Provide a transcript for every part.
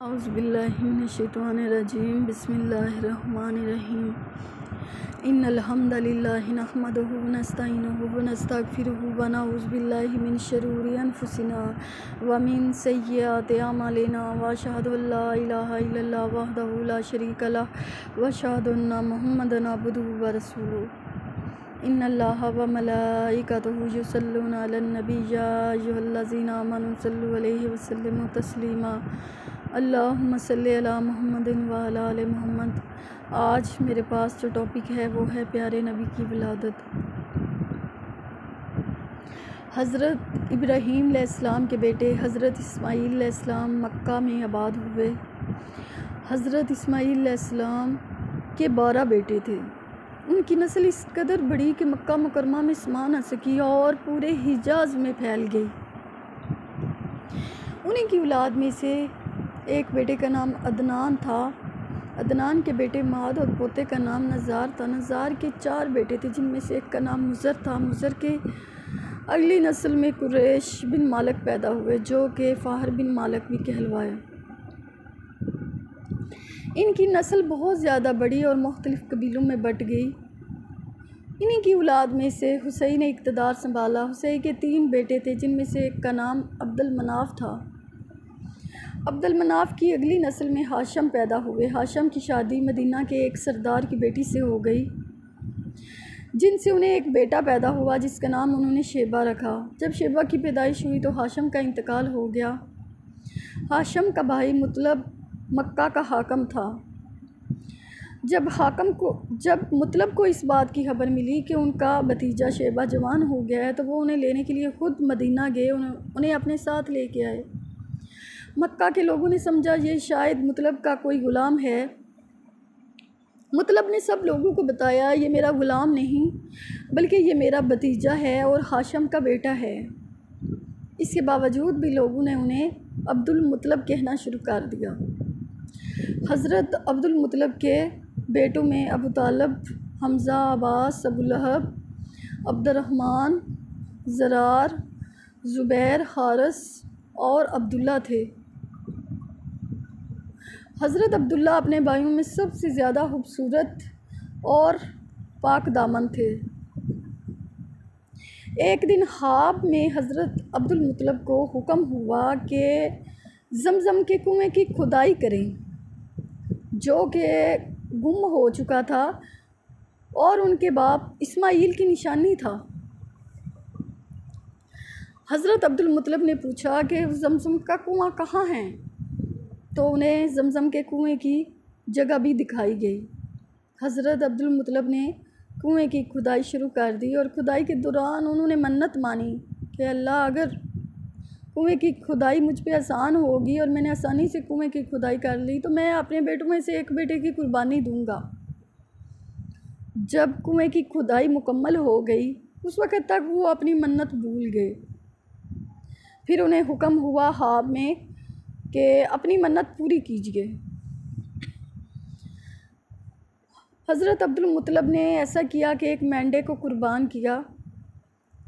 औज़ुबिल्लाहिमिनश्शैतानिर्रजीम बिस्मिल्लाहिर्रहमानिर्रहीम इन्नल हम्दलिल्लाहि नहमदुहु व नस्तईनुहु व नस्तगफिरुहु व नऊज़ु बिल्लाहि मिन शुरूरि अनफुसिना व मिन सय्यिआति अमालिना व अशहदु अल्ला इलाहा इल्लल्लाह वहदहु ला शरीका लह व अशहदु अन्ना मुहम्मदन अब्दुहु व रसूलुहु इन्नल्लाहा व मलाइकतहु युसल्लूना अलन नबी या अय्युहल्लज़ीना आमनू सल्लु अलैहि व सल्लिमू तस्लीमा अल्लाहुम्मा सल्लि अला मुहम्मदिन व अला आलि मुहम्मद। आज मेरे पास जो टॉपिक है वो है प्यारे नबी की विलादत। हज़रत इब्राहीम अलैहिस्सलाम के बेटे हज़रत इस्माईल अलैहिस्सलाम मक्का में आबाद हुए। हज़रत इस्माईल अलैहिस्सलाम के 12 बेटे थे। उनकी नस्ल इस कदर बड़ी कि मक्का मुकरमा में समा न सकी और पूरे हिजाज़ में फैल गई। उन्हीं की औलाद में से एक बेटे का नाम अदनान था। अदनान के बेटे माद और पोते का नाम नज़ार था। नज़ार के 4 बेटे थे जिनमें से एक का नाम मुज़र था। मुज़र के अगली नस्ल में कुरैश बिन मालिक पैदा हुए जो कि फ़ाहर बिन मालिक भी कहलवाए। इनकी नस्ल बहुत ज़्यादा बड़ी और मुख्तलिफ़ कबीलों में बट गई। इन्हीं की औलाद में से हुसैन ने इक़्तिदार संभाला। हुसैन के 3 बेटे थे जिनमें से एक का नाम अब्दुल मनाफ था। अब्दुल मनाफ की अगली नस्ल में हाशम पैदा हुए। हाशम की शादी मदीना के एक सरदार की बेटी से हो गई जिनसे उन्हें एक बेटा पैदा हुआ जिसका नाम उन्होंने शेबा रखा। जब शेबा की पैदाइश हुई तो हाशम का इंतकाल हो गया। हाशम का भाई मुतलब मक्का का हाकम था। जब मुतलब को इस बात की खबर मिली कि उनका भतीजा शेबा जवान हो गया है तो वो उन्हें लेने के लिए ख़ुद मदीना गए। उन्हें अपने साथ लेके आए। मक्का के लोगों ने समझा ये शायद मुतलब का कोई ग़ुलाम है। मुतलब ने सब लोगों को बताया ये मेरा ग़ुलाम नहीं बल्कि ये मेरा भतीजा है और हाशम का बेटा है। इसके बावजूद भी लोगों ने उन्हें अब्दुल मुतलब कहना शुरू कर दिया। हज़रत अब्दुल मुतलब के बेटों में अबू तालब, हमज़ा, अब्बास, अबू लहब, अब्दुर्रहमान, ज़रार, ज़ुबैर, हारिस और अब्दुल्ला थे। हज़रत अब्दुल्ला अपने भाइयों में सबसे ज़्यादा खूबसूरत और पाक दामन थे। एक दिन ख्वाब में हज़रत अब्दुल मुतलब को हुक्म हुआ कि ज़मज़म के कुएं की खुदाई करें जो कि गुम हो चुका था और उनके बाप इस्माईल की निशानी था। हज़रत अब्दुल मुतलब ने पूछा कि ज़मज़म का कुआं कहाँ है तो उन्हें ज़मज़म के कुएं की जगह भी दिखाई गई। हज़रत अब्दुल मुतलब ने कुएं की खुदाई शुरू कर दी और खुदाई के दौरान उन्होंने मन्नत मानी कि अल्लाह अगर कुएं की खुदाई मुझ पे आसान होगी और मैंने आसानी से कुएं की खुदाई कर ली तो मैं अपने बेटों में से एक बेटे की कुर्बानी दूंगा। जब कुएं की खुदाई मुकम्मल हो गई उस वक़्त तक वो अपनी मन्नत भूल गए। फिर उन्हें हुक्म हुआ ख्वाब में कि अपनी मन्नत पूरी कीजिए। हज़रत अब्दुल मुतलब ने ऐसा किया कि एक मेंढे को कुर्बान किया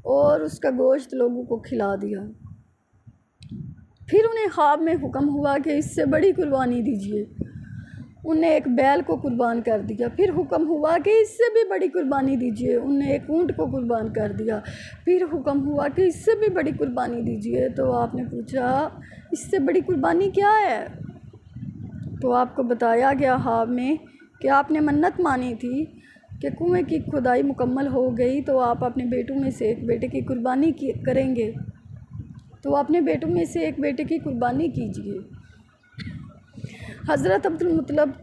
और उसका गोश्त लोगों को खिला दिया। फिर उन्हें ख्वाब में हुक्म हुआ कि इससे बड़ी कुर्बानी दीजिए। उन्हें एक बैल को कुर्बान कर दिया। फिर हुक्म हुआ कि इससे भी बड़ी कुर्बानी दीजिए। उन्हें एक ऊँट को कुर्बान कर दिया। फिर हुक्म हुआ कि इससे भी बड़ी कुर्बानी दीजिए। तो आपने पूछा इससे बड़ी कुर्बानी क्या है? तो आपको बताया गया ख्वाब में कि आपने मन्नत मानी थी कि कुएं की खुदाई मुकम्मल हो गई तो आप अपने बेटों में से एक बेटे की कुर्बानी करेंगे। तो अपने बेटों में से एक बेटे की कुर्बानी कीजिए। हज़रत अब्दुल मुतलब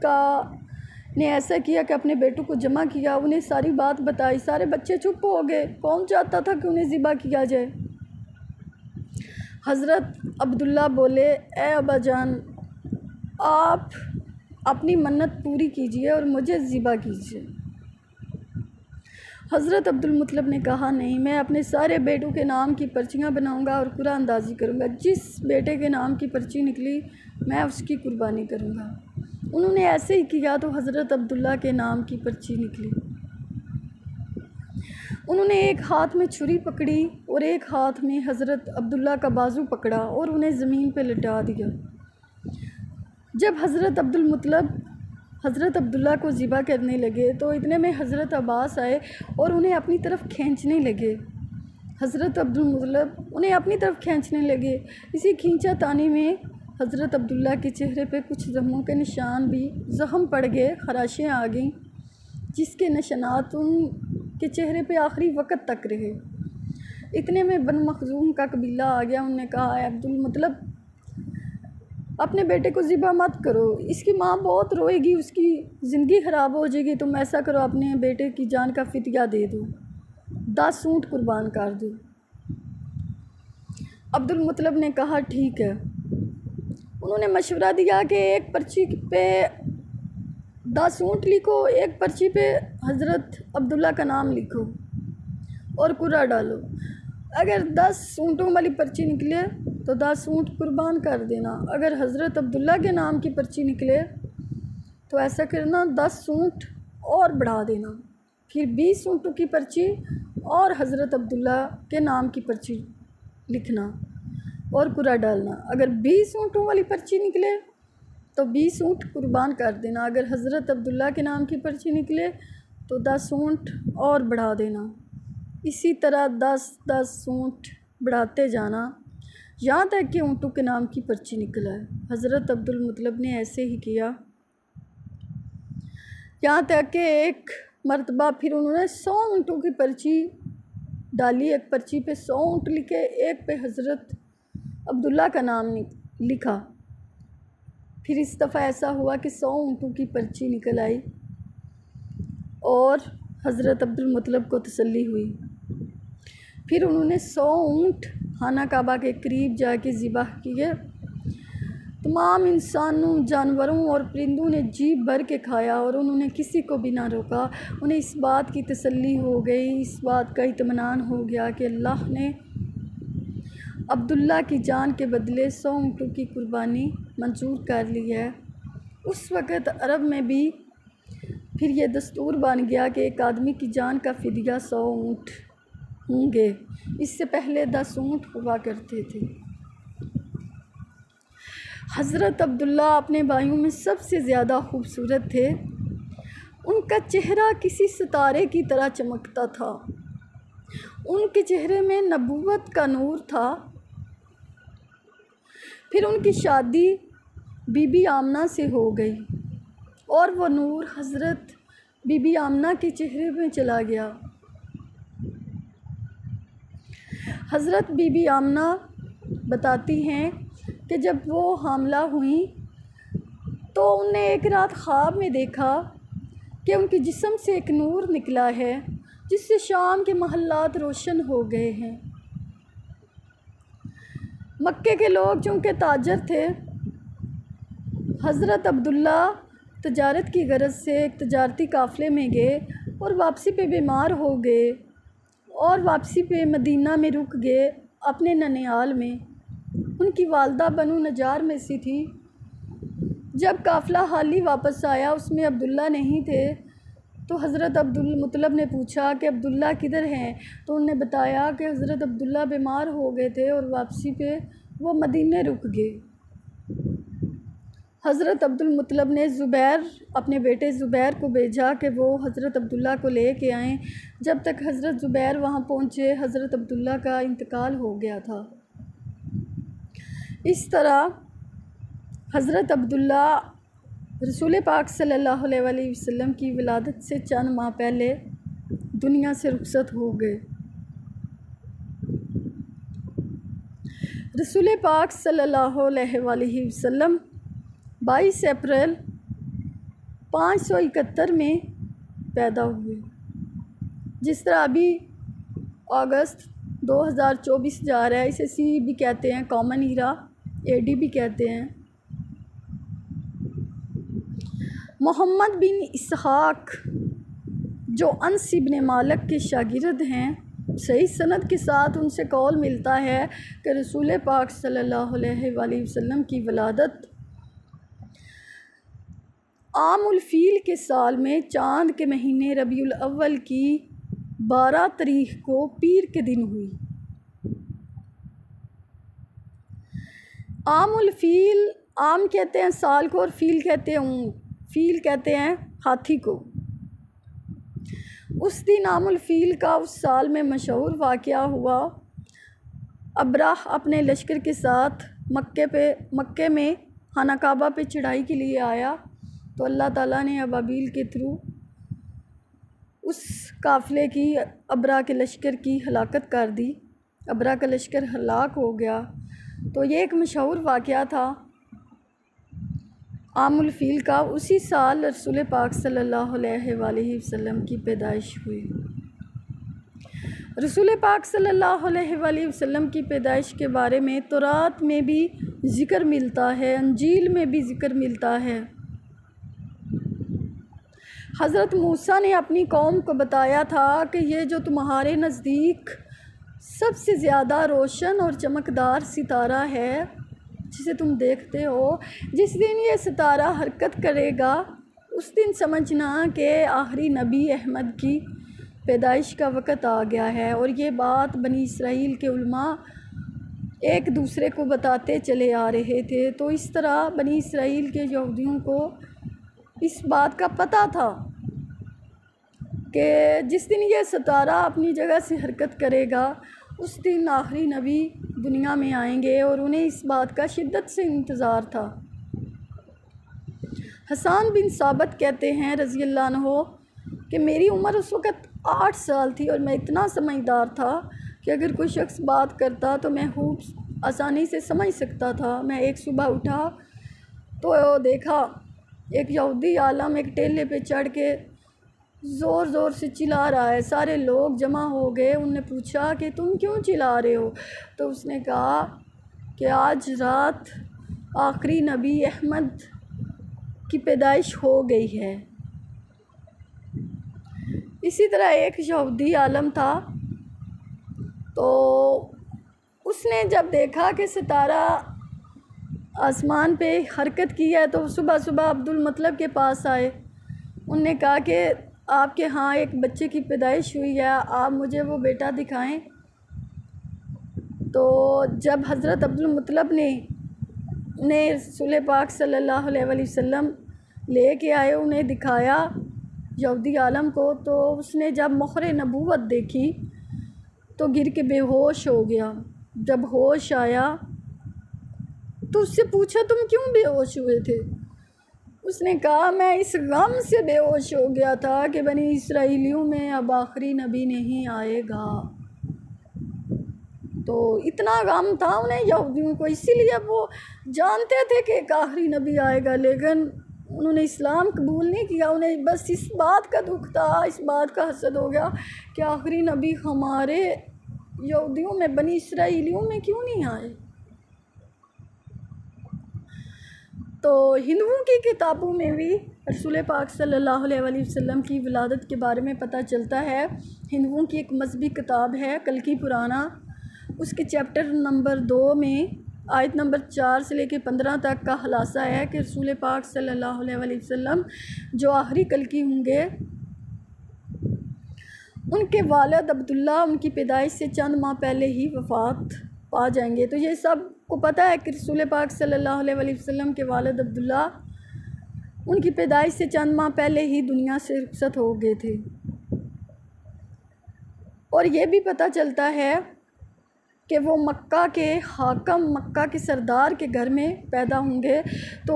ने ऐसा किया कि अपने बेटों को जमा किया, उन्हें सारी बात बताई। सारे बच्चे चुप हो गए। कौन चाहता था कि उन्हें ज़िबा किया जाए। हज़रत अब्दुल्ला बोले ए अब्बा जान आप अपनी मन्नत पूरी कीजिए और मुझे ज़िबा कीजिए। हज़रत अब्दुल मुतलब ने कहा नहीं, मैं अपने सारे बेटों के नाम की पर्चियाँ बनाऊँगा और कुरान अंदाज़ी करूँगा। जिस बेटे के नाम की पर्ची निकली मैं उसकी कुर्बानी करूँगा। उन्होंने ऐसे ही किया तो हज़रत अब्दुल्ला के नाम की पर्ची निकली। उन्होंने एक हाथ में छुरी पकड़ी और एक हाथ में हज़रत अब्दुल्ला का बाजू पकड़ा और उन्हें ज़मीन पर लिटा दिया। जब हज़रत अब्दुल्ला को ज़िबा करने लगे तो इतने में हज़रत अब्बास आए और उन्हें अपनी तरफ खींचने लगे। हज़रत अब्दुल मुत्तलिब उन्हें अपनी तरफ खींचने लगे। इसी खींचातानी में हज़रत अब्दुल्ला के चेहरे पे कुछ ज़ख्मों के निशान भी ज़ख्म पड़ गए, ख़राशें आ गईं, जिसके निशानात उनके चेहरे पे आखिरी वक़्त तक रहे। इतने में बनु मखज़ूम का कबीला आ गया। उन्होंने कहा, अब्दुल मुत्तलिब, अपने बेटे को ज़िबा मत करो, इसकी माँ बहुत रोएगी, उसकी ज़िंदगी ख़राब हो जाएगी। तुम ऐसा करो, अपने बेटे की जान का फ़िदिया दे दो, 10 ऊँट कुर्बान कर दो। अब्दुल मुत्तलिब ने कहा, ठीक है। उन्होंने मशवरा दिया कि एक पर्ची पे 10 ऊँट लिखो, एक पर्ची पे हज़रत अब्दुल्ला का नाम लिखो और कुरा डालो। अगर 10 ऊँटों वाली पर्ची निकले तो 10 ऊँट कुर्बान कर देना। अगर हज़रत अब्दुल्ला के नाम की पर्ची निकले तो ऐसा करना, 10 ऊँट और बढ़ा देना, फिर 20 ऊँटों की पर्ची और हज़रत अब्दुल्ला के नाम की पर्ची लिखना और कुरा डालना। अगर 20 ऊँटों वाली पर्ची निकले तो 20 ऊँट कुर्बान कर देना। अगर हज़रत अब्दुल्ला के नाम की पर्ची निकले तो 10 ऊँट और बढ़ा देना। इसी तरह 10-10 ऊँट बढ़ाते जाना, यहाँ तक कि ऊँटों के नाम की पर्ची निकल आए। हज़रत अब्दुल मुत्तलिब ने ऐसे ही किया, यहाँ तक कि एक मरतबा फिर उन्होंने 100 ऊँटों की पर्ची डाली। एक पर्ची पे 100 ऊँट लिखे, एक पे हज़रत अब्दुल्ला का नाम लिखा। फिर इस दफ़ा ऐसा हुआ कि 100 ऊँटों की पर्ची निकल आई और हज़रत अब्दुल मुत्तलिब को तसल्ली हुई। फिर उन्होंने 100 ऊँट खाना काबा के करीब जाके ज़िबा किए। तमाम इंसानों, जानवरों और परिंदों ने जी भर के खाया और उन्होंने किसी को भी ना रोका। उन्हें इस बात की तसल्ली हो गई, इस बात का इत्मीनान हो गया कि अल्लाह ने अब्दुल्ला की जान के बदले 100 ऊँटों की कुर्बानी मंजूर कर ली है। उस वक़्त अरब में भी फिर ये दस्तूर बन गया कि एक आदमी की जान का फ़िदिया 100 ऊँट होंगे। इससे पहले 10 ऊँट हुआ करते थे। हज़रत अब्दुल्ला अपने भाइयों में सबसे ज़्यादा खूबसूरत थे। उनका चेहरा किसी सितारे की तरह चमकता था। उनके चेहरे में नबूवत का नूर था। फिर उनकी शादी बीबी आमना से हो गई और वो नूर हज़रत बीबी आमना के चेहरे में चला गया। हज़रत बीबी आमना बताती हैं कि जब वो हामला हुई तो उन्हें एक रात ख्वाब में देखा कि उनके जिस्म से एक नूर निकला है, जिससे शाम के महल्लात रोशन हो गए हैं। मक्के के लोग चूँकि ताजर थे, हज़रत अब्दुल्ला तजारत की गरज से एक तजारती काफ़िले में गए और वापसी पे बीमार हो गए और वापसी पे मदीना में रुक गए अपने ननिहाल में। उनकी वालदा बनु नजार में सी थी। जब काफ़िला हाली वापस आया, उसमें अब्दुल्ला नहीं थे, तो हज़रत अब्दुल मुत्तलिब ने पूछा कि अब्दुल्ला किधर हैं। तो उन्होंने बताया कि हज़रत अब्दुल्ला बीमार हो गए थे और वापसी पे वो मदीने रुक गए। हज़रत अब्दुल मुत्तलिब ने अपने बेटे ज़ुबैर को भेजा कि वो हज़रत अब्दुल्ला को ले के आएँ। जब तक हज़रत ज़ुबैर वहाँ पहुँचे, हज़रत अब्दुल्ला का इंतकाल हो गया था। इस तरह हज़रत अब्दुल्ला रसूल पाक सल्लल्लाहु अलैहि वसल्लम की विलादत से चंद माह पहले दुनिया से रुखसत हो गए। रसूल पाक सल्लल्लाहु अलैहि वसल्लम 22 अप्रैल 571 में पैदा हुए। जिस तरह अभी अगस्त 2024 जा रहा है, इसे सी भी कहते हैं, कॉमन ईरा, एडी भी कहते हैं। मोहम्मद बिन इसहाक जो अनस इब्न मालिक के शागिर्द हैं, सही सनद के साथ उनसे कौल मिलता है कि रसूल पाक सल्लल्लाहु अलैहि वसल्लम की विलादत आमुल फ़ील के साल में चाँद के महीने रबीउल अव्वल की 12 तारीख को पीर के दिन हुई। आमुल फ़ील आम कहते हैं साल को और फील कहते हैं ऊँट, फील कहते हैं हाथी को। उस दिन आमुल फील का उस साल में मशहूर वाक़या हुआ। अब्राह अपने लश्कर के साथ मक्के में खाना काबा पे चढ़ाई के लिए आया, तो अल्लाह ताला ने अबाबील के थ्रू उस काफ़िले की, अब्राह के लश्कर की हलाकत कर दी। अब्राह का लश्कर हलाक हो गया। तो ये एक मशहूर वाक़या था आमुल फील का। उसी साल रसूल पाक सल्लल्लाहु अलैहि वसल्लम की पैदाइश हुई। रसूल पाक सल्लल्लाहु अलैहि वसल्लम की पैदाइश के बारे में तौरात में भी ज़िक्र मिलता है, अंजील में भी ज़िक्र मिलता है। हज़रत मूसा ने अपनी कौम को बताया था कि ये जो तुम्हारे नज़दीक सबसे ज़्यादा रोशन और चमकदार सितारा है जिसे तुम देखते हो, जिस दिन ये सितारा हरकत करेगा उस दिन समझना कि आखिरी नबी अहमद की पैदाइश का वक़्त आ गया है। और ये बात बनी इसराइल के उलमा एक दूसरे को बताते चले आ रहे थे। तो इस तरह बनी इसराइल के यहूदियों को इस बात का पता था कि जिस दिन ये सितारा अपनी जगह से हरकत करेगा उस दिन आखिरी नबी दुनिया में आएंगे, और उन्हें इस बात का शिद्दत से इंतज़ार था। हसन बिन साबित कहते हैं रज़ी अल्लाह अन्हु कि मेरी उम्र उस वक़्त 8 साल थी और मैं इतना समझदार था कि अगर कोई शख्स बात करता तो मैं खूब आसानी से समझ सकता था। मैं एक सुबह उठा तो देखा एक यहूदी आलम एक टेले पे चढ़ के ज़ोर ज़ोर से चिल्ला रहा है। सारे लोग जमा हो गए। उनने पूछा कि तुम क्यों चिल्ला रहे हो? तो उसने कहा कि आज रात आखिरी नबी अहमद की पैदाइश हो गई है। इसी तरह एक यहूदी आलम था, तो उसने जब देखा कि सितारा आसमान पे हरकत की है तो सुबह सुबह अब्दुल मतलब के पास आए। उनने कहा कि आपके यहाँ एक बच्चे की पैदाइश हुई है, आप मुझे वो बेटा दिखाएं। तो जब हज़रत अब्दुल मतलब ने रसूल पाक सल्लल्लाहु अलैहि वसल्लम ले के आए, उन्हें दिखाया यहूदी आलम को, तो उसने जब मोहर नबूवत देखी तो गिर के बेहोश हो गया। जब होश आया तो उससे पूछा तुम क्यों बेहोश हुए थे? उसने कहा मैं इस गम से बेहोश हो गया था कि बनी इसराइलियों में अब आखिरी नबी नहीं आएगा। तो इतना गम था उन्हें यहूदियों को, इसीलिए वो जानते थे कि एक आखिरी नबी आएगा, लेकिन उन्होंने इस्लाम कबूल नहीं किया। उन्हें बस इस बात का दुख था, इस बात का हसद हो गया कि आखिरी नबी हमारे यहूदियों में, बनी इसराइलियों में क्यों नहीं आए। तो हिंदुओं की किताबों में भी रसूल पाक सल्लल्लाहु अलैहि वसल्लम की विलादत के बारे में पता चलता है। हिंदुओं की एक मजहबी किताब है कल्की पुराना, उसके चैप्टर नंबर 2 में आयत नंबर 4 से लेकर 15 तक का खुलासा है कि रसूल पाक सल्लल्लाहु अलैहि वसल्लम जो आखिरी कल्की होंगे, उनके वालिद अब्दुल्ला उनकी पैदाइश से चंद माह पहले ही वफ़ात पा जाएंगे। तो ये सब को पता है कि रसूल पाक सल्लल्लाहु अलैहि वसल्लम के वालिद अब्दुल्ला उनकी पैदाइश से चंद माह पहले ही दुनिया से रुखसत हो गए थे। और ये भी पता चलता है कि वो मक्का के हाकम, मक्का के सरदार के घर में पैदा होंगे। तो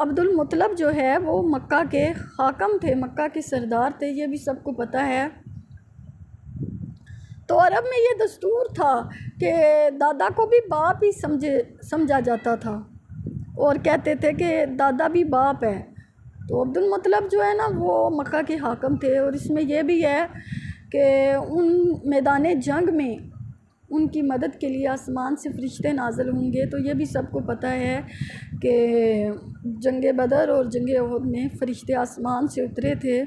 अब्दुल मुत्तलब जो है वो मक्का के हाकम थे, मक्का के सरदार थे, ये भी सबको पता है। तो अरब में ये दस्तूर था कि दादा को भी बाप ही समझा जाता था और कहते थे कि दादा भी बाप है। तो अब्दुल मतलब जो है ना वो मक्का के हाकम थे। और इसमें यह भी है कि उन मैदान जंग में उनकी मदद के लिए आसमान से फरिश्ते नाज़िल होंगे। तो ये भी सबको पता है कि जंग बदर और जंग उहद में फरिश्ते आसमान से उतरे थे।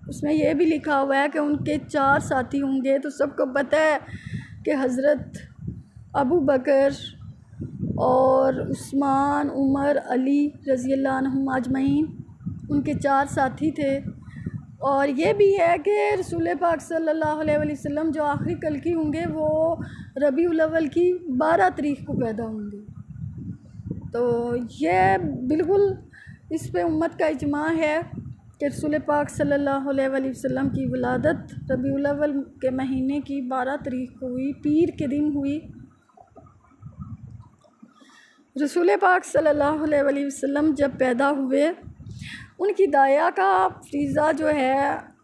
उसमें यह भी लिखा हुआ है कि उनके 4 साथी होंगे। तो सबको पता है कि हज़रत अबू बकर और उस्मान, उमर, अली रज़ी अल्लाह अन्हुम अजमईन उनके 4 साथी थे। और ये भी है कि रसूल पाक सल्लल्लाहु अलैहि वसल्लम जो आखिरी कल्की होंगे वो रबीउल अव्वल की 12 तारीख़ को पैदा होंगे। तो ये बिल्कुल इस पे उम्मत का इजमा है कि रसूल पाक सल्लल्लाहु अलैहि वसल्लम की विलादत रबीउल अव्वल के महीने की 12 तारीख को हुई, पीर के दिन हुई। रसूल पाक सल्लल्लाहु अलैहि वसल्लम जब पैदा हुए, उनकी दाया का फरीज़ा जो है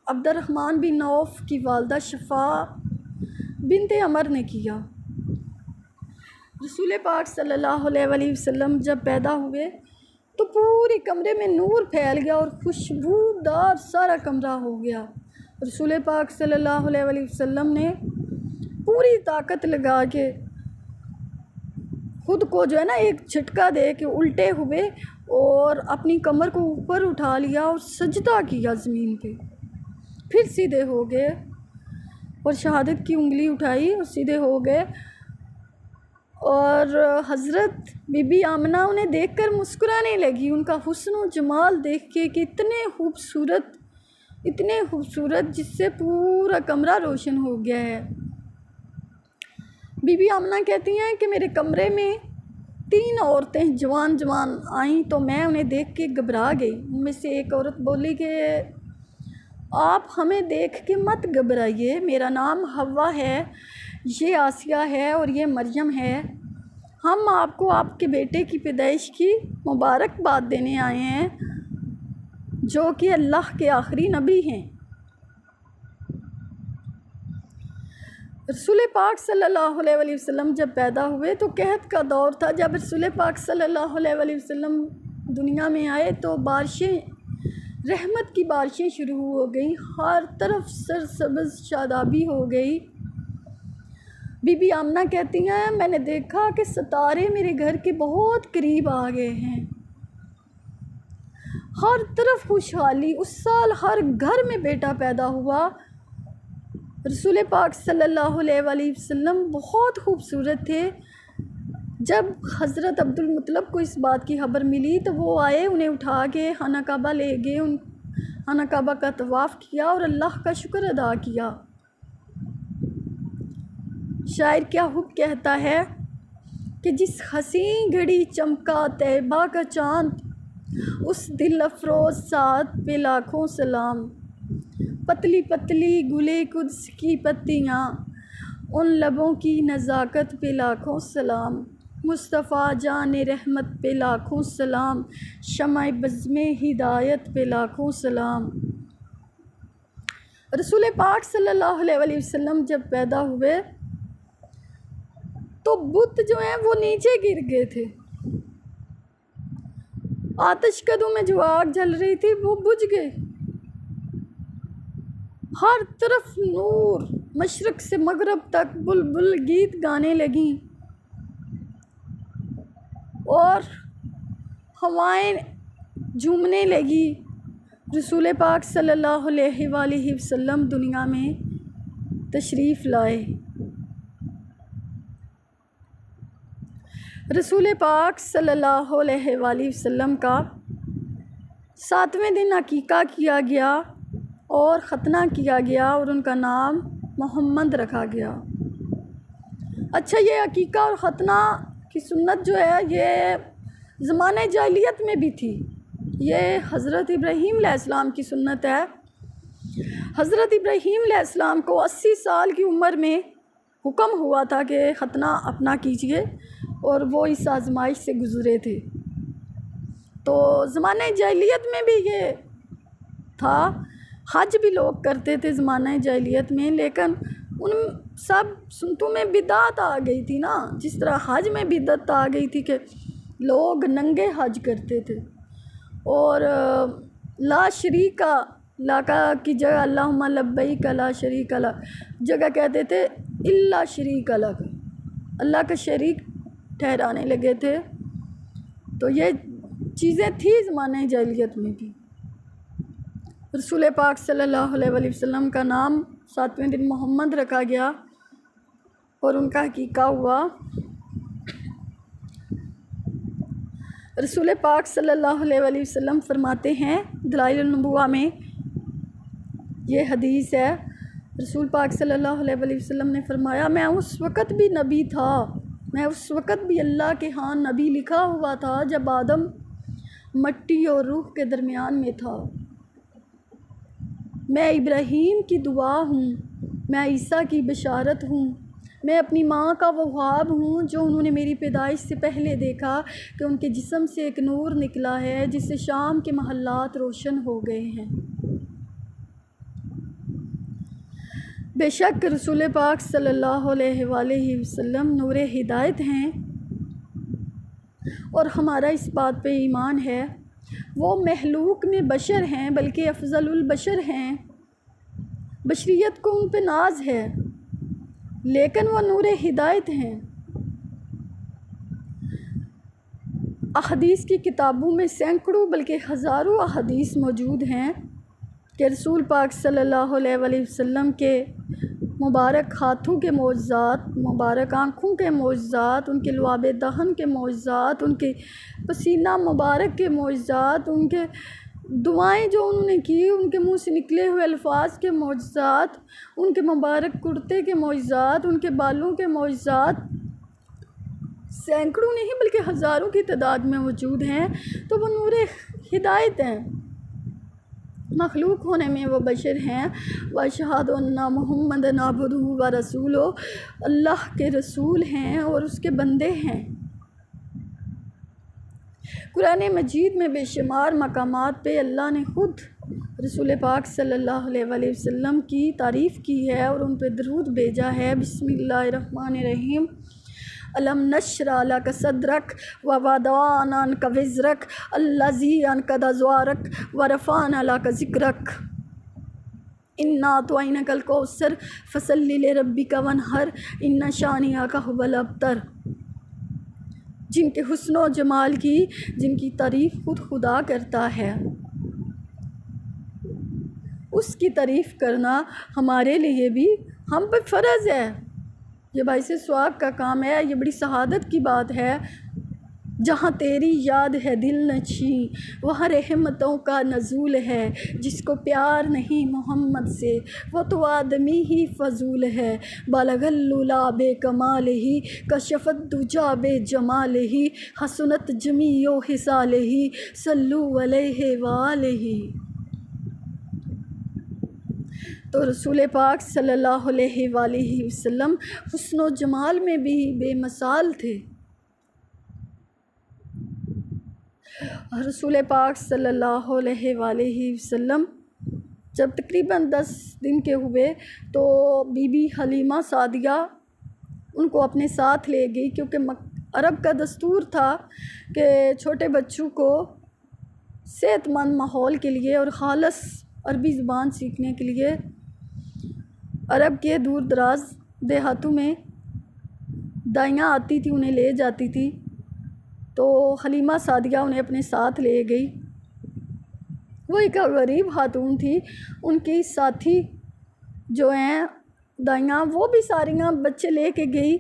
अब्दुर्रहमान बिन औफ की वालदा शफ़ा बिनते अमर ने किया। रसूल पाक सल्लल्लाहु अलैहि वसल्लम जब पैदा हुए तो पूरे कमरे में नूर फैल गया और खुशबूदार सारा कमरा हो गया। रसूल पाक सल्लल्लाहु अलैहि वसल्लम ने पूरी ताकत लगा के खुद को जो है ना एक झटका दे के उल्टे हुए और अपनी कमर को ऊपर उठा लिया और सजदा किया ज़मीन पे। फिर सीधे हो गए और शहादत की उंगली उठाई और सीधे हो गए। और हज़रत बीबी आमना उन्हें देखकर मुस्कुराने लगी। उनका हुस्न और जमाल देख के कि इतने खूबसूरत जिससे पूरा कमरा रोशन हो गया है। बीबी आमना कहती हैं कि मेरे कमरे में 3 औरतें जवान आईं तो मैं उन्हें देख के घबरा गई। उनमें से एक औरत बोली कि आप हमें देख के मत घबराइए, मेरा नाम हव्वा है, ये आसिया है और ये मरियम है। हम आपको आपके बेटे की पैदाइश की मुबारकबाद देने आए हैं जो कि अल्लाह के आखिरी नबी हैं। रसूल पाक सल्लल्लाहु अलैहि वसल्लम जब पैदा हुए तो कहत का दौर था। जब रसूल पाक सल्लल्लाहु अलैहि वसल्लम दुनिया में आए तो बारिशें, रहमत की बारिशें शुरू हो गई, हर तरफ सरसब्ज़ शादाबी हो गई। बीबी आमना कहती हैं मैंने देखा कि सितारे मेरे घर के बहुत करीब आ गए हैं, हर तरफ खुशहाली। उस साल हर घर में बेटा पैदा हुआ। रसूल पाक सल्लल्लाहु अलैहि वसल्लम बहुत खूबसूरत थे। जब हज़रत अब्दुल मुत्तलब को इस बात की खबर मिली तो वो आए, उन्हें उठा के खाना काबा ले गए, उन खाना काबा का तवाफ़ किया और अल्लाह का शुक्र अदा किया। शायर क्या हुब कहता है कि जिस हसीन घड़ी चमका तैयबा का चाँद, उस दिल अफरोज़ साथ पे लाखों सलाम। पतली पतली गुले कुद्स की पत्तियाँ, उन लबों की नज़ाकत पे लाखों सलाम। मुस्तफ़ा जाने रहमत पे लाखों सलाम, शमाए बज़्मे हिदायत पे लाखों सलाम। रसूल पाक सल्लल्लाहु अलैहि वसल्लम जब पैदा हुए तो बुत जो हैं वो नीचे गिर गए थे। आतिश कदों में जो आग जल रही थी वो बुझ गई। हर तरफ नूर, मशरक़ से मगरब तक बुलबुल गीत गाने लगी और हवाएं झूमने लगी। रसूल पाक सल्लल्लाहु अलैहि वसल्लम दुनिया में तशरीफ़ लाए। रसूल पाक सल्लल्लाहु अलैहि वसल्लम का 7वें दिन अकीक़ा किया गया और ख़तना किया गया और उनका नाम मोहम्मद रखा गया। अच्छा, ये अकीक़ा और ख़तना की सुन्नत जो है ये ज़माने जाहिलियत में भी थी। ये हज़रत इब्राहीम अलैहिस्सलाम की सुन्नत है। हज़रत इब्राहीम अलैहिस्सलाम को 80 साल की उम्र में हुक्म हुआ था कि ख़तना अपना कीजिए और वो इस आज़माइश से गुज़रे थे। तो ज़माने जाहिलियत में भी ये था। हज भी लोग करते थे ज़माने जाहिलियत में, लेकिन उन सब सुन्नतों में बिदअत आ गई थी ना। जिस तरह हज में बिदअत आ गई थी कि लोग नंगे हज करते थे और ला शरीका लाका की जगह अल्लाहुम्मा लब्बैक ला शरीका लक जगह कहते थे इल्ला शरीका लक, अल्लाह का शरीक ठहराने लगे थे। तो ये चीज़ें थी ज़माने जाहिलियत में भी। रसूल पाक सल्लल्लाहु अलैहि वसल्लम का नाम 7वें दिन मोहम्मद रखा गया और उनका हकीका हुआ। रसूल पाक सल्लल्लाहु अलैहि वसल्लम फरमाते हैं, दलाइल नबुव्वा में ये हदीस है। रसूल पाक सल्लल्लाहु अलैहि वसल्लम ने फरमाया, मैं उस वक़्त भी नबी था, मैं उस वक़्त भी अल्लाह के हाँ नबी लिखा हुआ था जब आदम मट्टी और रूह के दरमियान में था। मैं इब्राहीम की दुआ हूँ, मैं ईसा की बशारत हूँ, मैं अपनी माँ का वो ख्वाब हूँ जो उन्होंने मेरी पैदाइश से पहले देखा कि उनके जिस्म से एक नूर निकला है जिससे शाम के महल्लात रोशन हो गए हैं। बेशक रसूल पाक सल्लल्लाहु अलैहि वसल्लम नूर हिदायत हैं और हमारा इस बात पे ईमान है। वो महलूक में बशर हैं बल्कि अफजलुल बशर हैं, बशरियत को उन पे नाज है, लेकिन वो नूर हिदायत हैं। अहदीस की किताबों में सैकड़ों बल्कि हज़ारों अहदीस मौजूद हैं कि रसूल पाक सल्लल्लाहु अलैहि वसल्लम के मुबारक हाथों के मौजज़ात, मुबारक आँखों के मौजज़ात, उनके लुआब दहन के मौजज़ात, उनके पसीना मुबारक के मौजज़ात, उनके दुआएं जो उन्होंने की, उनके मुंह से निकले हुए अल्फाज के मौजज़ात, उनके मुबारक कुर्ते के मौजज़ात, उनके बालों के मौजज़ात सैकड़ों नहीं बल्कि हज़ारों की तादाद में मौजूद हैं। तो वो नूर हिदायत हैं, मखलूक होने में वो बशर हैं। व शहादु अन्ना मुहम्मदन अब्दुहु व रसूलुहु, अल्लाह के रसूल हैं और उसके बंदे हैं। कुरान मजीद में बेशुमार मकामात पे अल्लाह ने ख़ुद रसूल पाक सल्लल्लाहु अलैहि वसल्लम की तारीफ़ की है और उन पर दरूद भेजा है। बिस्मिल्लाहिर्रहमानिर्रहीम। अलम नशरा लक सदरक व वदअना अन्का विज़रक अल्लज़ी अन्क़ज़ ज़हरक व रफ़अना लक ज़िक्रक इन्ना अतैनाकल कौसर फसल्लि लिरब्बिका वन्हर इन्ना शानिअका हुवल अब्तर। जिनके हुस्न व जमाल की, जिनकी तारीफ़ खुद खुदा करता है, उसकी तारीफ़ करना हमारे लिए भी हम पर फ़र्ज़ है। ये बाइसे स्वाब का काम है, ये बड़ी शहादत की बात है। जहाँ तेरी याद है दिल नशी, वहाँ रहमतों का नज़ूल है। जिसको प्यार नहीं मोहम्मद से, वो तो आदमी ही फजूल है। बालगल्लुला बे कमाल ही, कशफत दुजा बे जमाल ही, हसनत जमीओ हिसाल ही, सल्लु अलैहि वालैहि। तो रसूल पाक सल्लल्लाहु अलैहि वसल्लम हुस्न व जमाल में भी बेमिसाल थे। रसूल पाक सल्लल्लाहु अलैहि वसल्लम जब तकरीबन 10 दिन के हुए तो बीबी हलीमा सादिया उनको अपने साथ ले गई, क्योंकि अरब का दस्तूर था कि छोटे बच्चों को सेहतमंद माहौल के लिए और ख़ालस अरबी ज़ुबान सीखने के लिए अरब के दूर दराज देहातों में दाइयाँ आती थी, उन्हें ले जाती थी। तो हलीमा सादिया उन्हें अपने साथ ले गई। वो एक गरीब खातून थी, उनकी साथी जो हैं दाइयाँ वो भी सारियाँ बच्चे ले के गई।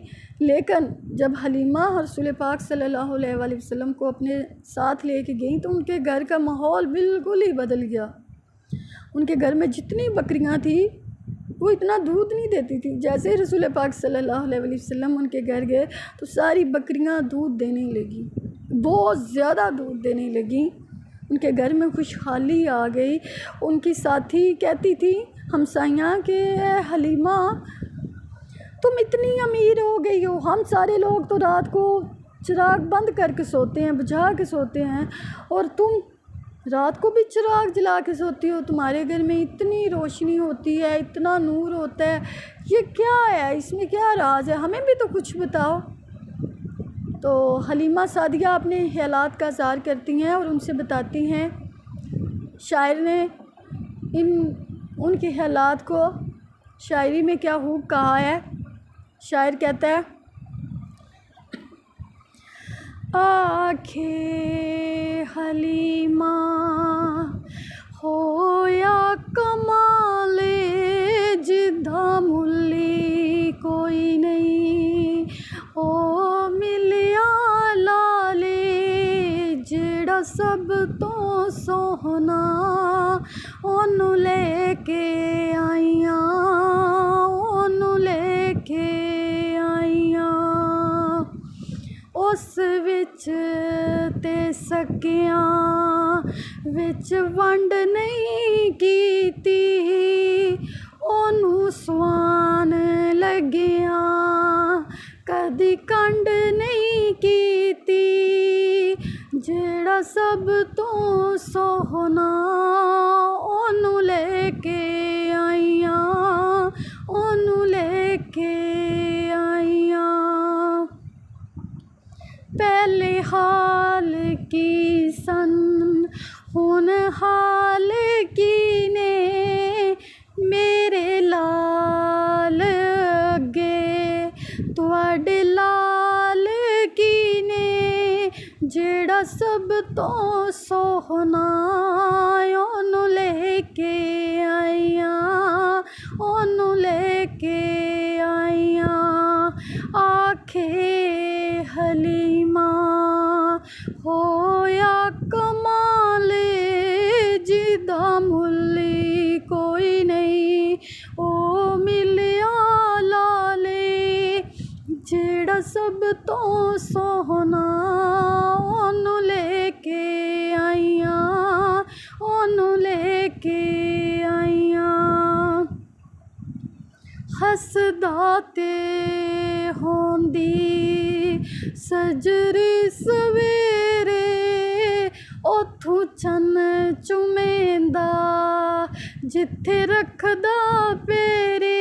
लेकिन जब हलीमा रसूल पाक सल्लल्लाहु अलैहि वसल्लम को अपने साथ ले के गई तो उनके घर का माहौल बिल्कुल ही बदल गया। उनके घर में जितनी बकरियाँ थी वो इतना दूध नहीं देती थी। जैसे ही रसूल पाक सल्लल्लाहु अलैहि वसल्लम उनके घर गए तो सारी बकरियाँ दूध देने लगी, बहुत ज़्यादा दूध देने लगी। उनके घर में खुशहाली आ गई। उनकी साथी कहती थी हमसाइयाँ के हलीमा तुम इतनी अमीर हो गई हो, हम सारे लोग तो रात को चिराग बंद करके सोते हैं, बुझा के सोते हैं, और तुम रात को भी चिराग जला के सोती हो। तुम्हारे घर में इतनी रोशनी होती है, इतना नूर होता है, ये क्या है, इसमें क्या राज है, हमें भी तो कुछ बताओ। तो हलीमा सादिया अपने ख्यालात का इज़हार करती हैं और उनसे बताती हैं। शायर ने उनके ख्यालात को शायरी में क्या खूब कहा है। शायर कहता है आखे हलीमा होया कमाले जिद्दा मुल्ली कोई नहीं, ओ मिलिया लाले जेड़ा सब तो सोहना ओनू लेके आईयां, ओनू लेके आईयां। ਉਸ ਵਿੱਚ ਤੇ ਸਕਿਆਂ ਵਿੱਚ ਵੰਡ ਨਹੀਂ ਕੀਤੀ, ਉਹਨੂੰ ਸਵਾਨ ਲੱਗਿਆ ਕਦੀ ਕੰਡ ਨਹੀਂ ਕੀਤੀ। ਜਿਹੜਾ ਸਭ ਤੋਂ ਸੋਹਣਾ ਉਹਨੂੰ ਲੈ ਕੇ ਆਈਆਂ, ਉਹਨੂੰ ਲੈ ਕੇ ਆਈਆਂ। ਪਹਿਲੇ ਹਾਲ ਕੀ ਸਨ ਹੁਣ ਹਾਲ ਕੀ ਨੇ, ਮੇਰੇ ਲਾਲ ਅੱਗੇ ਤੁਹਾਡੇ ਲਾਲ ਕੀ ਨੇ। ਜਿਹੜਾ ਸਭ ਤੋਂ ਸੋਹਣਾ ਉਹਨੂੰ ਲੈ ਕੇ ਆਈਆਂ, ਉਹਨੂੰ ਲੈ ਕੇ ਆਈਆਂ। ਆਖੇ ਹਲੀਮਾ ਹੋਇਆ ਕਮਾਲ, ਜਿਹਦਾ ਮੁੱਲ ਕੋਈ ਨਹੀਂ ਉਹ ਮਿਲਿਆ ਲਾਲੇ। ਜਿਹੜਾ ਸਭ ਤੋਂ ਸੋਹਣਾ ਉਹਨੂੰ ਲੈ ਕੇ ਆਈਆਂ, ਉਹਨੂੰ ਲੈ ਕੇ ਆਈਆਂ। ਹੱਸਦਾ ਤੇ ਹੁੰਦੀ ਸਜਰੀ ਸਵੇਰੇ, ਉੱਥੋਂ ਚੰਨ ਚੁਮੇਂਦਾ ਜਿੱਥੇ ਰੱਖਦਾ ਪੇਰੇ।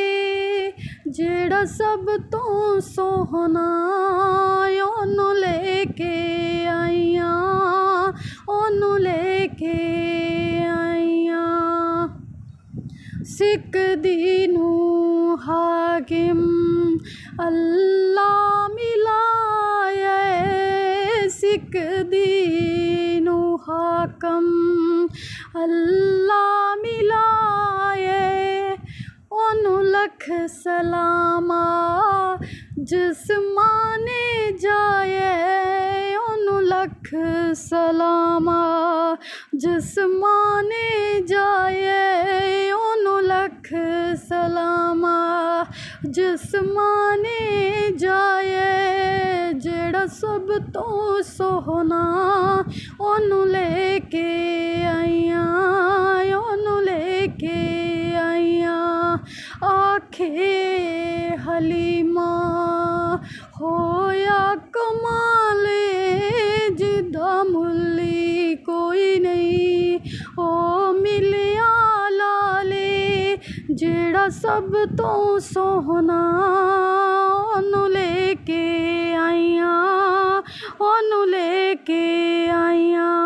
ਜਿਹੜਾ ਸਭ ਤੋਂ ਸੋਹਣਾ ਉਹਨੂੰ ਲੈ ਕੇ ਆਈਆਂ, ਉਹਨੂੰ ਲੈ ਕੇ ਆਈਆਂ। ਸਿੱਕਦੀ ਨੂੰ ਹਾਕਿਮ ਅੱਲਾ ਮਿਲਾਇਆ, ਸਿੱਕਦੀ ਨੂੰ ਹਾਕਮ ਅੱਲਾ ਮਿਲਾਇਆ। ਉਹਨੂੰ ਲੱਖ ਸਲਾਮਾ ਜਿਸਮਾਨੇ ਜਾਏ, ਉਹਨੂੰ ਲੱਖ ਸਲਾਮਾ ਜਿਸਮਾਨੇ ਜਾਏ। ਉਹਨੂੰ ਲੱਖ ਸਲਾਮਾ ਜਿਸਮਾਨੇ ਜਾਏ। ਜਿਹੜਾ ਸਭ ਤੋਂ ਸੋਹਣਾ ਉਹਨੂੰ ਲੈ ਕੇ ਆਈਆਂ, ਉਹਨੂੰ ਲੈ ਕੇ ਆਈਆਂ। ਆਖੇ ਹਲੀਮਾ ਹੋਇਆ ਕਮਾਲ, ਜਿਹਦਾ ਮੁੱਲ ਕੋਈ ਨਹੀਂ ਉਹ ਮਿਲਿਆ ਲਾਲੇ। ਜਿਹੜਾ ਸਭ ਤੋਂ ਸੋਹਣਾ ਉਹਨੂੰ ਲੈ ਕੇ ਆਈਆਂ, ਉਹਨੂੰ ਲੈ ਕੇ ਆਈਆਂ।